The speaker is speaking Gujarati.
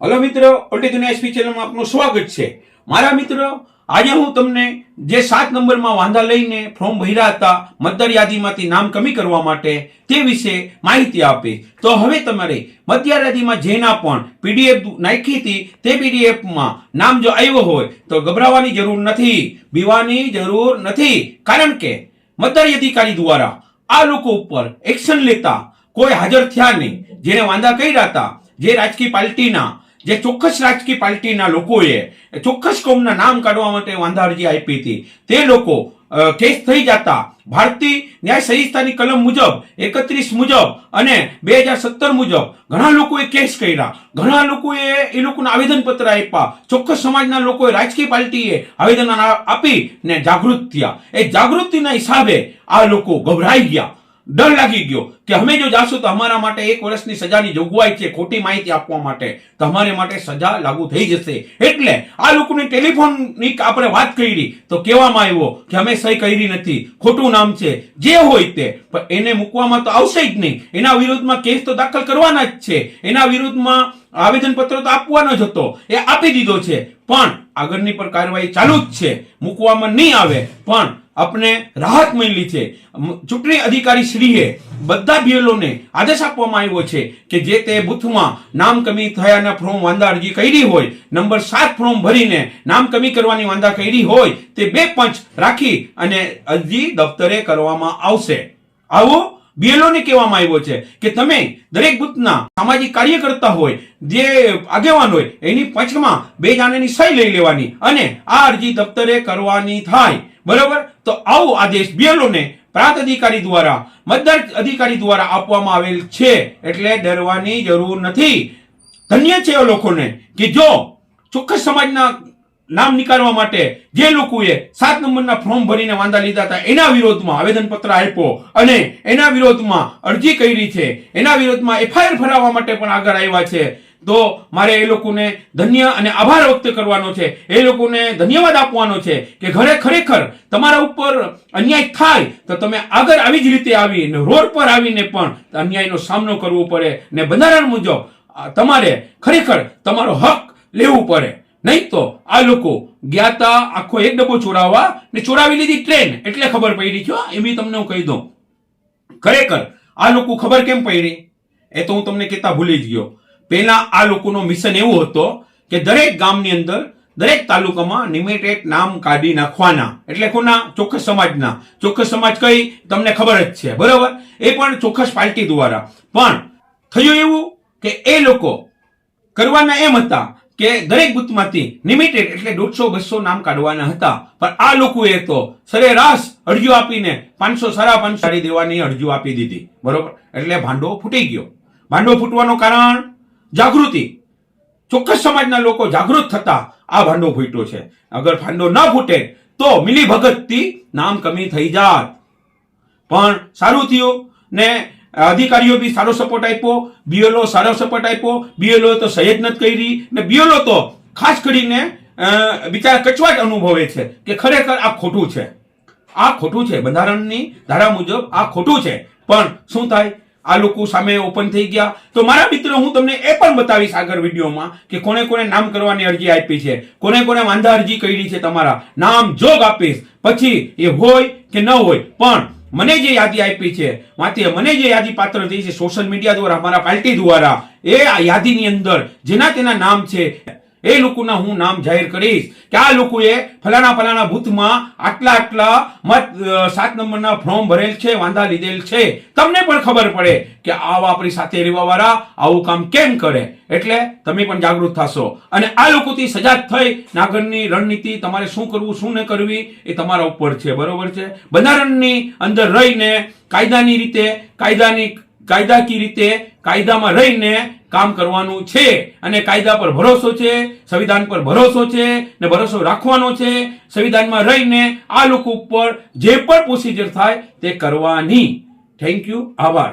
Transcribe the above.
हेलो मित्रों, उल्टी दुनिया एसपी चैनल में आपનું સ્વાગત છે। મારા મિત્રો, આજે હું તમને જે 7 નંબરમાં વાંધા લઈને ફોર્મ ભર્યા હતા મતદાર યાદીમાંથી નામ કમી કરવા માટે તે વિશે માહિતી આપી। તો હવે તમારે મતદાર યાદીમાં જેના પણ પીડીએફ નાખી હતી તે પીડીએફમાં નામ જો આવ્યો હોય તો ગભરાવાની જરૂર નથી, બીવાની જરૂર નથી, કારણ કે મતદાર અધિકારી દ્વારા આ લોકો ઉપર એક્શન લેતા કોઈ હાજર થયા નહીં। જેને વાંધા કર્યા હતા, જે રાજકીય પાર્ટીના જે ચોક્કસ રાજકીય પાર્ટીના લોકોએ ચોક્કસ કોમના નામ કાઢવા માટે વાંધા અરજી આપી હતી, તે લોકો કેસ થઈ જતા ભારતીય ન્યાય સંહિતાની કલમ મુજબ 31 મુજબ અને 2017 મુજબ ઘણા લોકોએ કેસ કર્યા, ઘણા લોકોએ એ લોકોના આવેદનપત્ર આપ્યા, ચોક્કસ સમાજના લોકોએ રાજકીય પાર્ટીએ આવેદન આપીને જાગૃત થયા। એ જાગૃતિના હિસાબે આ લોકો ગભરાઈ ગયા, ડર લાગી ગયો કે અમે જો જાશું તો અમારા માટે 1 વર્ષની સજાની જોગવાઈ છે ખોટી માહિતી આપવા માટે, તો અમારે માટે સજા લાગુ થઈ જશે। એટલે આ લોકોની ટેલિફોનની આપણે વાત કરી તો કહેવામાં આવ્યો કે અમે સહી કરી નથી, ખોટું નામ છે, જે હોય તે, પણ એને મૂકવામાં તો આવશે જ નહીં। એના વિરુદ્ધમાં કેસ તો દાખલ કરવાના જ છે, એના વિરુદ્ધમાં આવેદનપત્ર તો આપવાનો જ હતો, એ આપી દીધો છે, પણ આગળની પર કાર્યવાહી ચાલુ જ છે, મૂકવામાં નહીં આવે। પણ આપણે રાહત મળી છે। ચૂંટણી અધિકારી શ્રીએ બધા બીએલઓને આદેશ આપવામાં આવ્યો છે કે જે તે બુથમાં નામ કમી થયાના ફોર્મ વાંધા અરજી કરી હોય, નંબર 7 ફોર્મ ભરીને નામ કમી કરવાની વાંધા કરી હોય તે 2 પંચ રાખી અને અરજી દફતરે કરવામાં આવશે। આવું બીએલઓને કહેવામાં આવ્યો છે કે તમે દરેક બુથના સામાજિક કાર્યકર્તા હોય, જે આગેવાન હોય, એની પંચમાં 2 જણાની સહી લઈ લેવાની અને આ અરજી દફતરે કરવાની થાય, બરોબર। તો આવો આદેશ બીએલઓને પ્રાંત અધિકારી દ્વારા મતદાર અધિકારી દ્વારા આપવામાં આવેલ છે, એટલે ડરવાની જરૂર નથી। ધન્ય છે એ લોકોને કે જો ચોક્કસ સમાજના નામ નીકાળવા માટે જે લોકોએ 7 નંબરના ફોર્મ ભરીને વાંધા લીધા હતા એના વિરોધમાં આવેદનપત્ર આપ્યો અને એના વિરોધમાં અરજી કરી છે, એના વિરોધમાં એફઆઈઆર ભરાવવા માટે પણ આગળ આવ્યા છે, તો મારે એ લોકોને ધન્ય અને આભાર વ્યક્ત કરવાનો છે, એ લોકોને ધન્યવાદ આપવાનો છે કે ખરેખર તમારા ઉપર અન્યાય થાય તો તમે આગળ આવી જ રીતે આવીને રોડ પર આવીને પણ અન્યાયનો સામનો કરવો પડે ને બંધારણ મુજબ તમારે ખરેખર તમારો હક લેવું પડે। નહીં તો આ લોકો ગયા તા આખો એક ડબ્બો ચોરાવવા ને ચોરાવી લીધી ટ્રેન, એટલે ખબર પડી છે। એ બી તમને હું કહી દઉં, ખરેખર આ લોકો ખબર કેમ પડી એ તો હું તમને કહેતા ભૂલી જ ગયો। પહેલા આ લોકોનો મિશન એવો હતો કે દરેક ગામની અંદર, દરેક તાલુકામાં લિમિટેડ નામ કાઢી નાખવાના, એટલે કોના? ચોક્કસ સમાજના। ચોક્કસ સમાજ કઈ તમને ખબર જ છે, બરોબર? એ પણ ચોક્કસ પાર્ટી દ્વારા। પણ થયું એવું કે એ લોકો કરવાના એમ હતા કે દરેક બુથમાંથી લિમિટેડ એટલે 150-200 નામ કાઢવાના હતા, પણ આ લોકોએ તો સરેરાશ અરજીઓ આપીને 500-550 કાઢી દેવાની અરજીઓ આપી દીધી, બરોબર? એટલે ભાંડો ફૂટી ગયો। ભાંડો ફૂટવાનું કારણ જાગૃતિ, ચોક્કસ સમાજના લોકો જાગૃત થતા આ ભાંડો ફૂટ્યો છે। અગર ભાંડો ન ફૂટે તો મિલી ભગતથી નામ કમી થઈ જાત, પણ સારું થયું ને અધિકારીઓ બી સારો સપોર્ટ આપ્યો, બીએલઓ સારો સપોર્ટ આપ્યો। બીએલઓ તો સહી જ નથી કરી ને બીએલઓ તો ખાસ કરીને બિચારા કચવાટ અનુભવે છે કે ખરેખર આ ખોટું છે, આ ખોટું છે, બંધારણની ધારા મુજબ આ ખોટું છે। પણ શું થાય, આ લોકો સામે ઓપન થઈ ગયા। તો મારા મિત્રો, હું તમને એ પણ બતાવીશ આગળ વિડીયોમાં કે કોને કોને નામ કરવાની અરજી આપી છે, કોને કોને વાંધા અરજી કરી છે, તમારા નામ જોગ આપીશ, પછી એ હોય કે ન હોય, પણ મને જે યાદી આપી છે, મને જે યાદી પાત્ર થઈ છે સોશિયલ મીડિયા દ્વારા, અમારા પાર્ટી દ્વારા, એ યાદીની અંદર જેના તેના નામ છે એ લોકોના હું નામ જાહેર કરીશ કે આ લોકોએ ફલાણા બુથમાં આટલા મત 7 નંબરના ફોર્મ ભરેલ છે, વાંધા લીધેલ છે। તમને પણ ખબર પડે કે આવા આપણી સાથે રહેવા વાળા આવું કામ કેમ કરે, એટલે તમે પણ જાગૃત થશો અને આ લોકોથી સજાગ થઈ આગળની રણનીતિ તમારે શું કરવું શું ન કરવી એ તમારા ઉપર છે, બરોબર છે? બંધારણની અંદર રહીને કાયદાની રીતે, કાયદાકીય રીતે કાયદામાં રહીને કામ કરવાનું છે અને કાયદા પર ભરોસો છે, સંવિધાન પર ભરોસો છે ને ભરોસો રાખવાનો છે। સંવિધાનમાં રહીને આ લોકો ઉપર જે પણ પ્રોસિજર થાય તે કરવાની। થેન્ક યુ, આભાર।